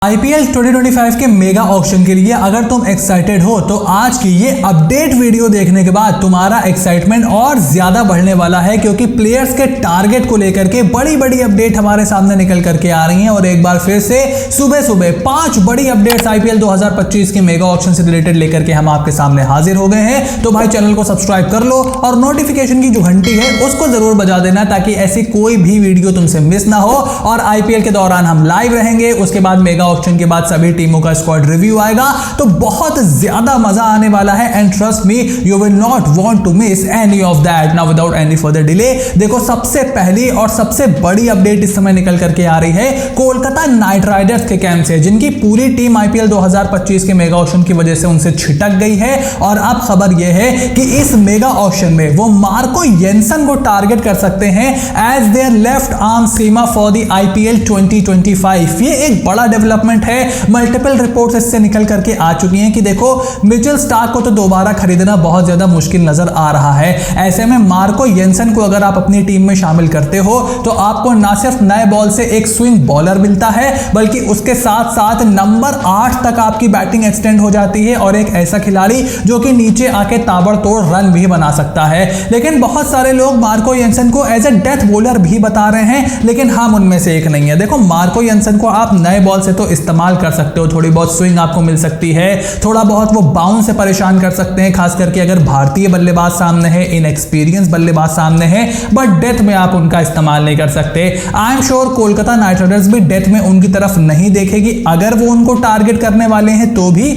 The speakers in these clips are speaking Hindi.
IPL 2025 के मेगा ऑक्शन के लिए अगर तुम एक्साइटेड हो तो आज की ये अपडेट वीडियो देखने के बाद तुम्हारा एक्साइटमेंट और ज्यादा बढ़ने वाला है, क्योंकि प्लेयर्स के टारगेट को लेकर के बड़ी बड़ी अपडेट हमारे सामने निकल करके आ रही हैं। और एक बार फिर से सुबह सुबह 5 बड़ी अपडेट्स IPL 2025 के मेगा ऑक्शन से रिलेटेड लेकर के हम आपके सामने हाजिर हो गए हैं। तो भाई चैनल को सब्सक्राइब कर लो और नोटिफिकेशन की जो घंटी है उसको जरूर बजा देना, ताकि ऐसी कोई भी वीडियो तुमसे मिस ना हो। और IPL के दौरान हम लाइव रहेंगे, उसके बाद मेगा ऑक्शन के बाद सभी टीमों का स्क्वाड रिव्यू आएगा, तो बहुत ज्यादा मजा आने वाला है। And trust me, you will not want to miss any of that. Now without any further delay, देखो सबसे पहली और सबसे बड़ी अपडेट इस समय निकल करके आ रही है कोलकाता नाइट राइडर्स के कैंप से, जिनकी पूरी टीम IPL 2025 के मेगा ऑक्शन की वजह से उनसे छिटक गई है। और अब खबर यह है कि इस मेगा ऑक्शन में वो मार्को येंसन को टारगेट कर सकते हैं as their left arm seamer for the IPL 2025। ये एक बड़ा डेवलपमेंट है। मल्टीपल रिपोर्ट्स इससे निकल करके आ चुकी हैं कि देखो मिचेल स्टार्क को तो दोबारा खरीदना बहुत ज्यादा मुश्किल नजर आ रहा है। ऐसे में मार्को येंसन को अगर आप अपनी टीम में शामिल करते हो तो आपको ना सिर्फ नए बॉल से एक स्विंग बॉलर मिलता है, बल्कि उसके साथ साथ नंबर 8 तक आपकी बैटिंग एक्सटेंड हो जाती है और एक ऐसा खिलाड़ी जो कि नीचे आके ताबड़तोड़ रन भी बना सकता है। लेकिन बहुत सारे लोग मार्को येंसन को एज ए डेथ बॉलर भी बता रहे हैं, लेकिन हम उनमें से एक नहीं है। देखो मार्को येंसन को आप नए बॉल से तो इस्तेमाल कर सकते हो, थोड़ी बहुत स्विंग आपको मिल सकती है, थोड़ा बहुत वो बाउंस से परेशान कर सकते हैं, खास करके अगर भारतीय बल्लेबाज सामने है, इनएक्सपीरियंस बल्लेबाज सामने है, बट डेथ में आप उनका इस्तेमाल नहीं कर सकते। I am sure Kolkata night Riders भी डेथ में उनकी तरफ नहीं देखेगी, अगर वो उनको टारगेट करने वाले हैं तो भी,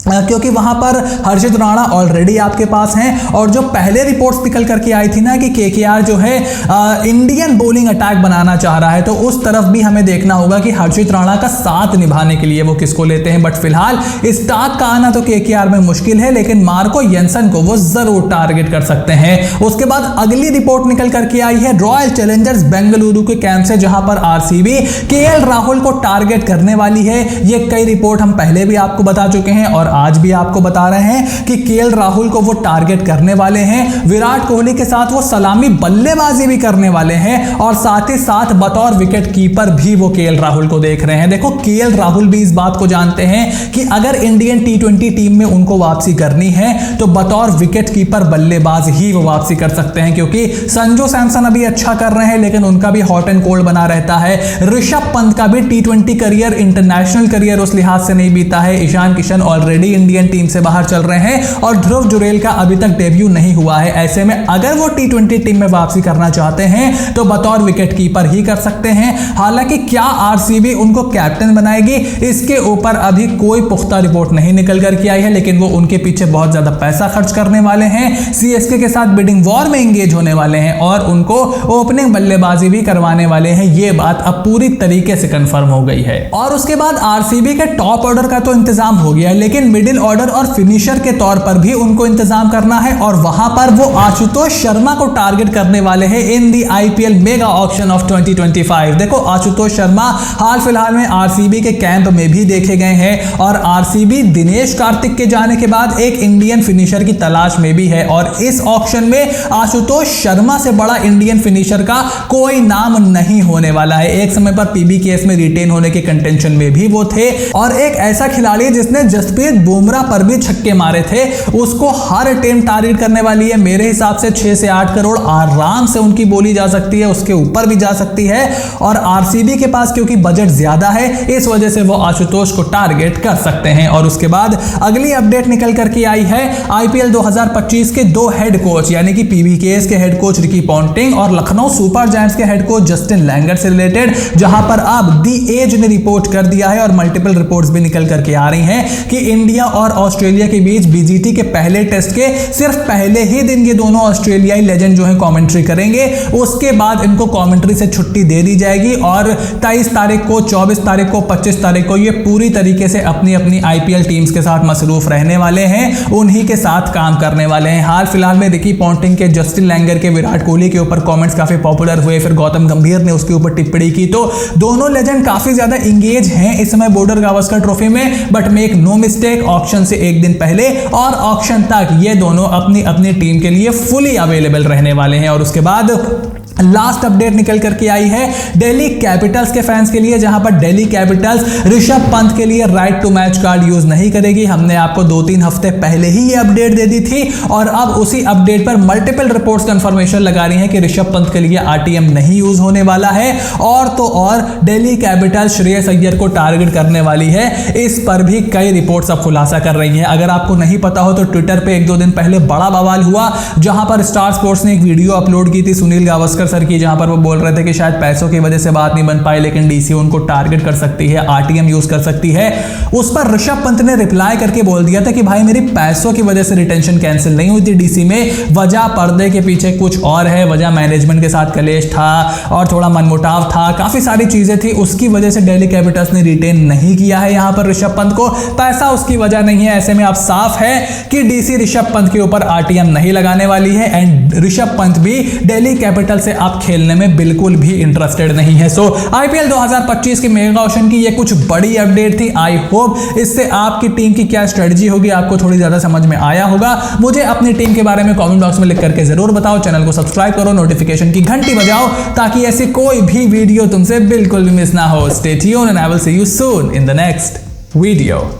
क्योंकि वहां पर हर्षित राणा ऑलरेडी आपके पास हैं। और जो पहले रिपोर्ट्स निकल करके आई थी ना कि KKR जो है इंडियन बॉलिंग अटैक बनाना चाह रहा है, तो उस तरफ भी हमें देखना होगा कि हर्षित राणा का साथ निभाने के लिए वो किसको लेते हैं। बट फिलहाल स्टार्क का आना तो KKR में मुश्किल है, लेकिन मार्को येंसन को वो जरूर टारगेट कर सकते हैं। उसके बाद अगली रिपोर्ट निकल करके आई है रॉयल चैलेंजर्स बेंगलुरु के कैंप से, जहां पर RCB KL राहुल को टारगेट करने वाली है। ये कई रिपोर्ट हम पहले भी आपको बता चुके हैं और आज भी आपको बता रहे हैं कि KL राहुल को वो टारगेट करने वाले हैं। विराट कोहली के साथ वो सलामी बल्लेबाजी भी करने वाले हैं और साथ ही साथ बतौर विकेट कीपर भी वो KL राहुल को देख रहे हैं। देखो KL राहुल भी इस बात को जानते हैं कि अगर इंडियन T20 टीम में उनको वापसी करनी है तो बतौर विकेट कीपर बल्लेबाज ही वो वापसी कर सकते हैं, क्योंकि संजू सैमसन अभी अच्छा कर रहे हैं लेकिन उनका भी हॉट एंड कोल्ड बना रहता है। ऋषभ पंत का भी T20 करियर, इंटरनेशनल करियर उस लिहाज से नहीं बीता है। Ishan Kishan already Indian team से बाहर चल रहे हैं और ध्रुव जुरेल का अभी तक डेब्यू नहीं हुआ है। ऐसे में अगर वो T20 टीम में वापसी करना चाहते हैं तो बतौर विकेट कीपर ही कर सकते हैं। हालांकि क्या RCB उनको कैप्टन बनाएगी, इसके ऊपर अभी कोई पुख्ता रिपोर्ट नहीं निकल करके आई है, लेकिन वो उनके पीछे बहुत ज्यादा पैसा खर्च करने वाले हैं, CSK के साथ बिडिंग वॉर में एंगेज होने वाले हैं और उनको ओपनिंग बल्लेबाजी भी करवाने वाले हैं। ये बात अब पूरी तरीके से कंफर्म हो गई है। और उसके बाद RCB के टॉप ऑर्डर का तो इंतजाम हो गया है, लेकिन मिडिल ऑर्डर और फिनिशर के तौर पर भी उनको इंतजाम करना है और वहां पर वो आशुतोष शर्मा को टारगेट करने वाले हैं इन दी IPL मेगा ऑक्शन ऑफ 2025। देखो आशुतोष शर्मा हाल फिलहाल में RCB के कैंप में भी देखे गए हैं और RCB दिनेश कार्तिक के जाने के बाद एक इंडियन फिनिशर की तलाश में भी है। और इस ऑक्शन में आशुतोष शर्मा से बड़ा इंडियन फिनिशर का कोई नाम नहीं होने वाला है। एक समय पर PBKS में रिटेन होने के कंटेंशन में भी वो थे और एक ऐसा खिलाड़ी जिसने जसप्रीत बुमराह पर भी छक्के मारे थे, उसको हर टीम टारगेट करने वाली है। मेरे हिसाब से 6 से 8 करोड़ आराम से उनकी बोली जा सकती है, उसके ऊपर भी जा सकती है। और RCB के पास क्योंकि बजट ज्यादा है, इस वजह से वो आशुतोष को टारगेट कर सकते हैं। और उसके बाद अगली अपडेट निकल करके आई है IPL 2025 के 2 हेड कोच, यानी कि PBKS के हेड कोच रिकी पॉन्टिंग और लखनऊ सुपर जायंट्स के हेड कोच जस्टिन लैंगर से रिलेटेड, जहां पर अब दी एज ने रिपोर्ट कर दिया है और मल्टीपल रिपोर्ट्स भी निकल करके आ रही हैं कि इंडिया और ऑस्ट्रेलिया के बीच BGT के पहले टेस्ट के सिर्फ पहले ही दिन ये दोनों ऑस्ट्रेलियाई लेजेंड जो है कमेंट्री करेंगे। उसके बाद इनको कमेंट्री से छुट्टी दे दी जाएगी और 23 तारीख को, 24 तारीख को, 25 तारीख को ये पूरी तरीके से अपनी अपनी IPL टीम्स के साथ मसरूफ रहने वाले हैं, उन्हीं के साथ काम करने वाले हैं। हाल फिलहाल में रिकी पॉन्टिंग के, जस्टिन लैंगर के, विराट कोहली के ऊपर कॉमेंट्स काफी पॉपुलर हुए, फिर गौतम गंभीर ने उसके ऊपर टिप्पणी की, तो दोनों लेजेंड काफी ज्यादा इंगेज हैं इस समय बॉर्डर गावस्कर ट्रॉफी में। But make no mistake, auction से एक दिन पहले और ऑक्शन तक ये दोनों अपनी अपनी टीम के लिए फुली अवेलेबल रहने वाले हैं। और उसके बाद लास्ट अपडेट निकल करके आई है दिल्ली कैपिटल्स के फैंस के लिए, जहां पर दिल्ली कैपिटल्स ऋषभ पंत के लिए right to match card use नहीं करेगी। हमने आपको 2-3 हफ्ते पहले ही ये अपडेट दे दी थी और अब उसी अपडेट पर मल्टीपल रिपोर्ट्स कंफर्मेशन लगा रही हैं कि ऋषभ पंत के लिए आरटीएम नहीं यूज होने वाला है। और तो और दिल्ली कैपिटल्स श्रेयस अय्यर को टारगेट करने वाली है, इस पर भी कई रिपोर्ट्स अब खुलासा कर रही हैं। अगर आपको नहीं पता हो तो ट्विटर पे 1-2 दिन पहले बड़ा बवाल हुआ, जहां पर स्टार स्पोर्ट्स ने एक वीडियो अपलोड की थी सुनील गावस्कर सर की, जहां पर वो बोल रहे थे कि शायद पैसों की वजह से बात नहीं बन पाई, लेकिन डीसी उनको टारगेट कर सकती है, आरटीएम यूज कर सकती है। उस पर ऋषभ पंत ने रिप्लाई करके बोल दिया था कि भाई मेरी पैसों की वजह से रिटेंशन कैंसिल नहीं हुई थी डीसी में, वजह पर्दे के पीछे कुछ और है, वजह मैनेजमेंट के साथ कलेश था और थोड़ा मनमुटाव था, काफी सारी चीजें थी, उसकी वजह से दिल्ली कैपिटल्स ने रिटेन नहीं किया है यहां पर ऋषभ पंत को, पैसा उसकी वजह नहीं है। ऐसे में अब साफ है कि डीसी ऋषभ पंत के ऊपर आरटीएम नहीं लगाने वाली है एंड ऋषभ पंत भी दिल्ली कैपिटल से आप खेलने में बिल्कुल भी इंटरेस्टेड नहीं है। सो आईपीएल 2025 के मेगा ऑक्शन की ये कुछ बड़ी अपडेट थी। आई होप इससे आपकी टीम की क्या स्ट्रेटजी होगी आपको थोड़ी ज्यादा समझ में आया होगा। मुझे अपनी टीम के बारे में कमेंट बॉक्स में लिख करके जरूर बताओ, चैनल को सब्सक्राइब करो, नोटिफिकेशन की घंटी बजाओ ताकि ऐसी कोई भी वीडियो तुमसे बिल्कुल भी मिस ना हो। Stay tuned and I will see you soon in the next video.